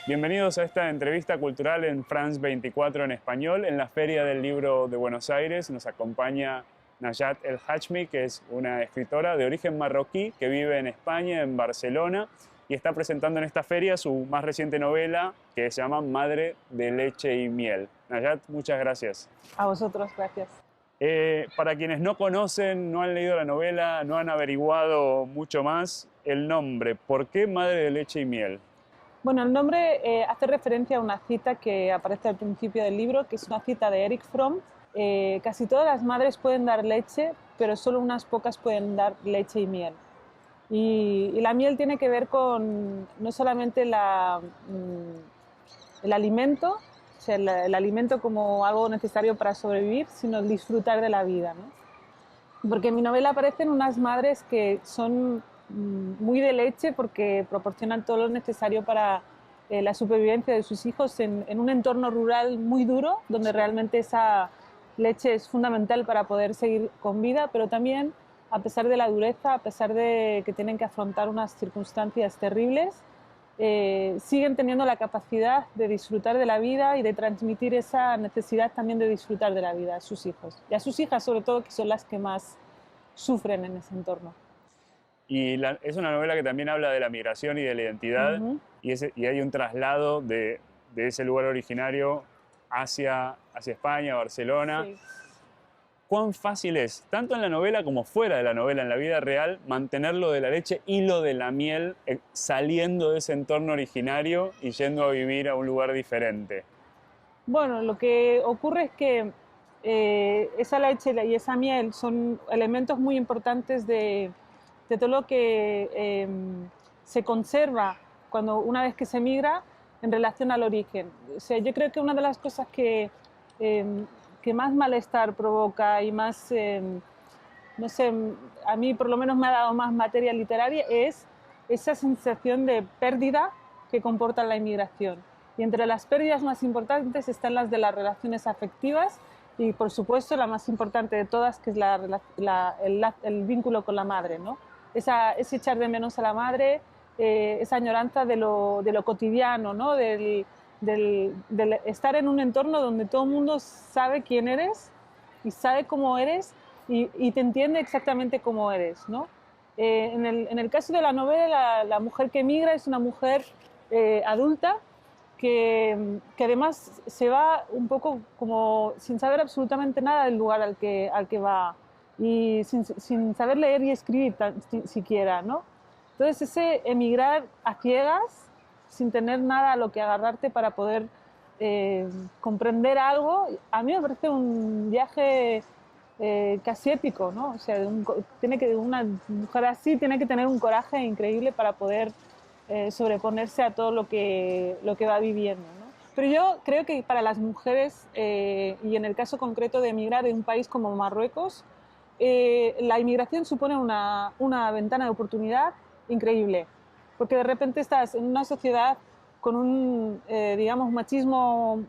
Bienvenidos a esta entrevista cultural en France 24 en español. En la Feria del Libro de Buenos Aires nos acompaña Najat El Hachmi, que es una escritora de origen marroquí que vive en España, en Barcelona, y está presentando en esta feria su más reciente novela que se llama Madre de leche y miel. Najat, muchas gracias. A vosotros, gracias. Para quienes no conocen, no han leído la novela, no han averiguado mucho más, el nombre, ¿por qué Madre de leche y miel? Bueno, el nombre hace referencia a una cita que aparece al principio del libro, que es una cita de Erich Fromm. Casi todas las madres pueden dar leche, pero solo unas pocas pueden dar leche y miel. Y la miel tiene que ver con no solamente el alimento, o sea, el alimento como algo necesario para sobrevivir, sino el disfrutar de la vida, ¿no? Porque en mi novela aparecen unas madres que son muy de leche porque proporcionan todo lo necesario para la supervivencia de sus hijos en un entorno rural muy duro, donde realmente esa leche es fundamental para poder seguir con vida, pero también, a pesar de la dureza, a pesar de que tienen que afrontar unas circunstancias terribles, siguen teniendo la capacidad de disfrutar de la vida y de transmitir esa necesidad también de disfrutar de la vida a sus hijos. Y a sus hijas, sobre todo, que son las que más sufren en ese entorno. Es una novela que también habla de la migración y de la identidad, y hay un traslado de ese lugar originario hacia España, Barcelona. Sí. ¿Cuán fácil es, tanto en la novela como fuera de la novela, en la vida real, mantener lo de la leche y lo de la miel saliendo de ese entorno originario y yendo a vivir a un lugar diferente? Bueno, lo que ocurre es que esa leche y esa miel son elementos muy importantes de todo lo que se conserva una vez que se migra en relación al origen. O sea, yo creo que una de las cosas que más malestar provoca y más, no sé, a mí por lo menos me ha dado más materia literaria es esa sensación de pérdida que comporta la inmigración. Y entre las pérdidas más importantes están las de las relaciones afectivas y, por supuesto, la más importante de todas, que es el vínculo con la madre, ¿no? Ese echar de menos a la madre, esa añoranza de lo cotidiano, ¿no? Del estar en un entorno donde todo el mundo sabe quién eres y sabe cómo eres y te entiende exactamente cómo eres, ¿no? En el caso de la novela, la mujer que emigra es una mujer adulta que además se va un poco como sin saber absolutamente nada del lugar al que va y sin saber leer y escribir siquiera, ¿no? Entonces ese emigrar a ciegas, sin tener nada a lo que agarrarte para poder comprender algo, a mí me parece un viaje casi épico, ¿no? O sea, una mujer así tiene que tener un coraje increíble para poder sobreponerse a todo lo que va viviendo, ¿no? Pero yo creo que para las mujeres, y en el caso concreto de emigrar de un país como Marruecos, la inmigración supone una ventana de oportunidad increíble, porque de repente estás en una sociedad con un, digamos, machismo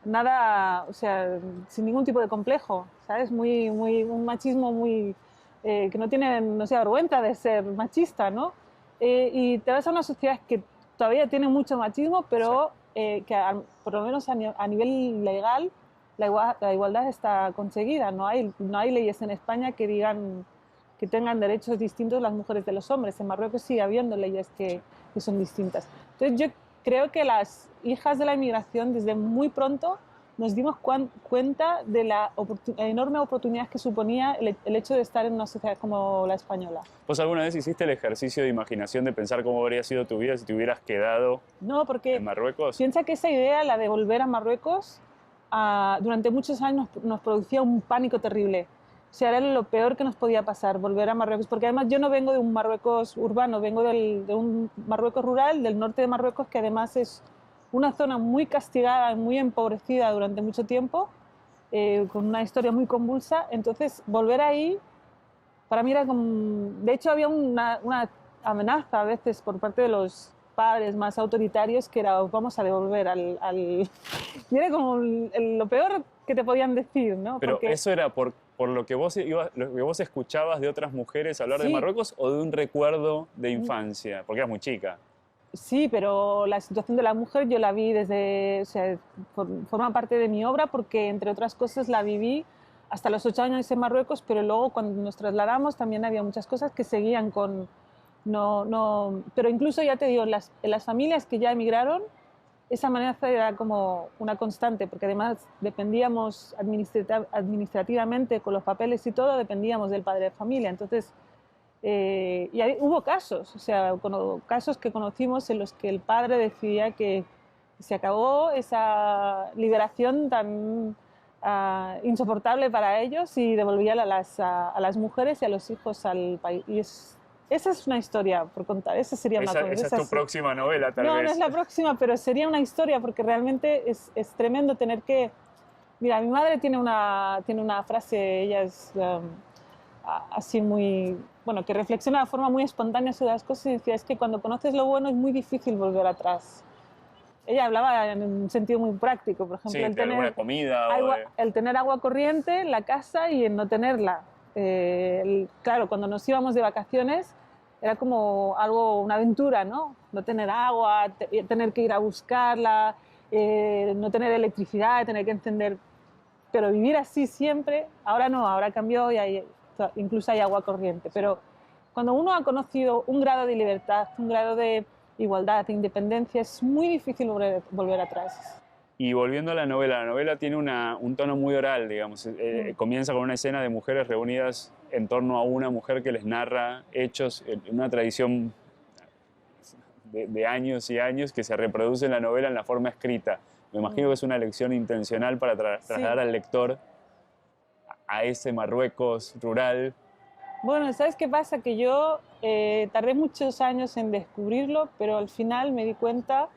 nada, o sea, sin ningún tipo de complejo, ¿sabes? Un machismo muy, que no tiene, no sé, vergüenza de ser machista, ¿no? Y te vas a una sociedad que todavía tiene mucho machismo, pero por lo menos a nivel legal la igualdad está conseguida. No hay leyes en España que digan que tengan derechos distintos las mujeres de los hombres. En Marruecos sigue habiendo leyes que son distintas. Entonces yo creo que las hijas de la inmigración desde muy pronto nos dimos cuenta de la enorme oportunidad que suponía el hecho de estar en una sociedad como la española. ¿Vos alguna vez hiciste el ejercicio de imaginación de pensar cómo habría sido tu vida si te hubieras quedado en Marruecos? Piensa que esa idea, la de volver a Marruecos, durante muchos años nos producía un pánico terrible. O sea, era lo peor que nos podía pasar, volver a Marruecos, porque además yo no vengo de un Marruecos urbano, vengo de un Marruecos rural, del norte de Marruecos, que además es una zona muy castigada, muy empobrecida durante mucho tiempo, con una historia muy convulsa. Entonces, volver ahí, para mí era como... De hecho, había una amenaza a veces por parte de los padres más autoritarios, que era, os vamos a devolver Y era como lo peor que te podían decir, ¿no? Pero porque... eso era por lo que vos escuchabas de otras mujeres hablar de Marruecos, o de un recuerdo de infancia, porque eras muy chica. Sí, pero la situación de la mujer yo la vi desde, o sea, forma parte de mi obra porque, entre otras cosas, la viví hasta los 8 años en Marruecos, pero luego cuando nos trasladamos también había muchas cosas que seguían con... No, no, pero incluso ya te digo, en las familias que ya emigraron, esa amenaza era como una constante, porque además dependíamos administrativamente con los papeles y todo, dependíamos del padre de familia. Entonces, y hubo casos, o sea, casos que conocimos en los que el padre decidía que se acabó esa liberación tan insoportable para ellos y devolvía a las mujeres y a los hijos al país. Esa es una historia por contar, esa sería una cosa. Esa es tu próxima novela, tal vez. No, no es la próxima, pero sería una historia porque realmente es tremendo tener que... Mira, mi madre tiene una frase, ella es así muy... Bueno, que reflexiona de forma muy espontánea sobre las cosas y decía, es que cuando conoces lo bueno es muy difícil volver atrás. Ella hablaba en un sentido muy práctico, por ejemplo, sí, alguna comida el tener agua corriente en la casa y el no tenerla. Claro, cuando nos íbamos de vacaciones era como una aventura, ¿no? No tener agua, tener que ir a buscarla, no tener electricidad, tener que encender... Pero vivir así siempre, ahora no, ahora cambió y incluso hay agua corriente. Pero cuando uno ha conocido un grado de libertad, un grado de igualdad, de independencia, es muy difícil volver atrás. Y volviendo a la novela tiene un tono muy oral, digamos. Comienza con una escena de mujeres reunidas en torno a una mujer que les narra hechos en una tradición de años y años que se reproduce en la novela en la forma escrita. Me imagino que es una elección intencional para trasladar al lector a ese Marruecos rural. Bueno, ¿sabes qué pasa? Que yo tardé muchos años en descubrirlo, pero al final me di cuenta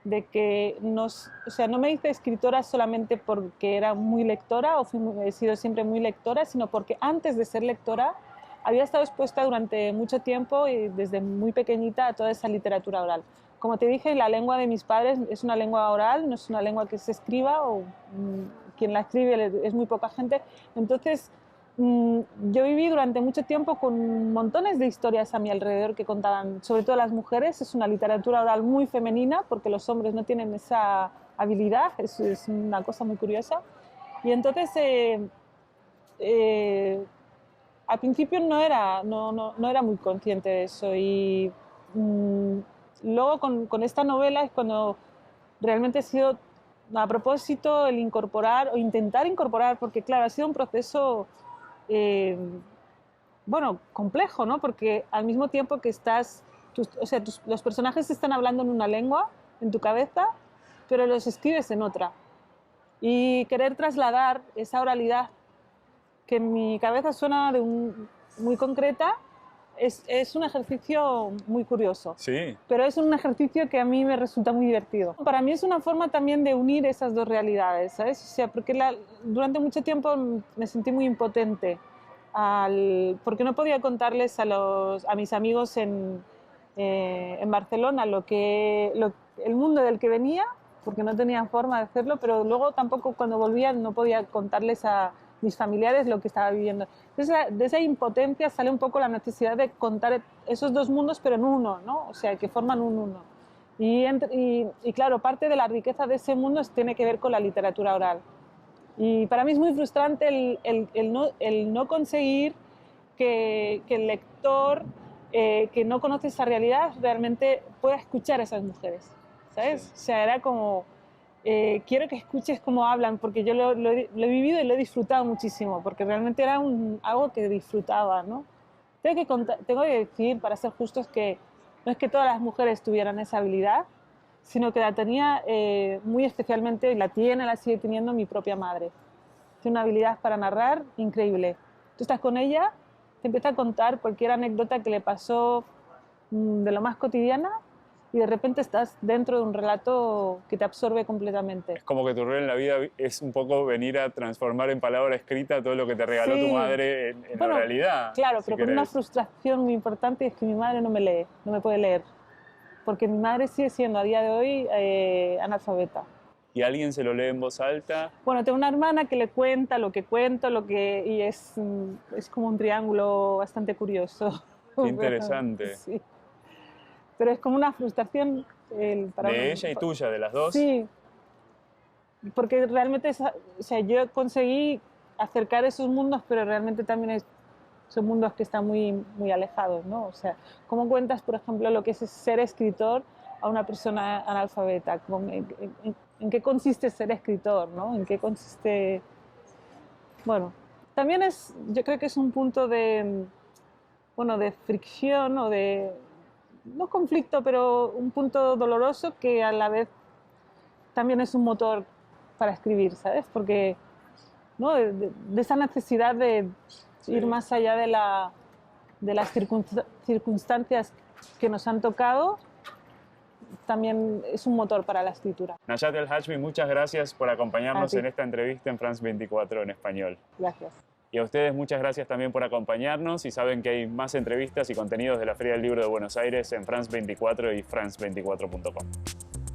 de que o sea, no me hice escritora solamente porque era muy lectora o he sido siempre muy lectora, sino porque antes de ser lectora había estado expuesta durante mucho tiempo y desde muy pequeñita a toda esa literatura oral. Como te dije, la lengua de mis padres es una lengua oral, no es una lengua que se escriba o quien la escribe es muy poca gente. Entonces, yo viví durante mucho tiempo con montones de historias a mi alrededor que contaban, sobre todo las mujeres. Es una literatura oral muy femenina porque los hombres no tienen esa habilidad, es una cosa muy curiosa. Y entonces, al principio no era muy consciente de eso y luego con esta novela es cuando realmente ha sido a propósito el incorporar o intentar incorporar, porque claro, ha sido un proceso bueno, complejo, ¿no? Porque al mismo tiempo que los personajes están hablando en una lengua en tu cabeza, pero los escribes en otra. Y querer trasladar esa oralidad que en mi cabeza suena muy concreta es un ejercicio muy curioso. Sí. Pero es un ejercicio que a mí me resulta muy divertido. Para mí es una forma también de unir esas dos realidades, ¿sabes? O sea, porque durante mucho tiempo me sentí muy impotente porque no podía contarles a mis amigos en Barcelona el mundo del que venía, porque no tenía forma de hacerlo, pero luego tampoco cuando volvía no podía contarles a mis familiares lo que estaba viviendo. Entonces, de esa impotencia sale un poco la necesidad de contar esos dos mundos, pero en uno, ¿no? O sea, que forman un uno. Y claro, parte de la riqueza de ese mundo tiene que ver con la literatura oral. Y para mí es muy frustrante el no conseguir que el lector que no conoce esa realidad realmente pueda escuchar a esas mujeres, ¿sabes? Sí. O sea, era como... quiero que escuches cómo hablan, porque yo lo he vivido y lo he disfrutado muchísimo, porque realmente era algo que disfrutaba, ¿no? Tengo que decir, para ser justos, que no es que todas las mujeres tuvieran esa habilidad, sino que la tenía muy especialmente, y la sigue teniendo mi propia madre. Tiene una habilidad para narrar increíble. Tú estás con ella, te empieza a contar cualquier anécdota que le pasó de lo más cotidiana, y de repente estás dentro de un relato que te absorbe completamente. Es como que tu rol en la vida es un poco venir a transformar en palabra escrita todo lo que te regaló tu madre en oralidad. Claro, pero con una frustración muy importante, es que mi madre no me lee, no me puede leer, porque mi madre sigue siendo a día de hoy analfabeta. ¿Y alguien se lo lee en voz alta? Bueno, tengo una hermana que le cuenta lo que cuento, y es como un triángulo bastante curioso. Qué interesante. Sí. pero es como una frustración para De ella y tuya, de las dos. Sí, porque realmente o sea, yo conseguí acercar esos mundos, pero realmente también son mundos que están muy, muy alejados, ¿no? O sea, ¿cómo cuentas, por ejemplo, lo que es ser escritor a una persona analfabeta? ¿En qué consiste ser escritor, ¿no? ¿En qué consiste...? Bueno, también yo creo que es un punto bueno, de fricción o de, no conflicto, pero un punto doloroso que a la vez también es un motor para escribir, ¿sabes? Porque, ¿no? De esa necesidad de ir más allá de las circunstancias que nos han tocado, también es un motor para la escritura. Najat El Hachmi, muchas gracias por acompañarnos en esta entrevista en France 24 en español. Gracias. Y a ustedes muchas gracias también por acompañarnos y saben que hay más entrevistas y contenidos de la Feria del Libro de Buenos Aires en France 24 y france24.com.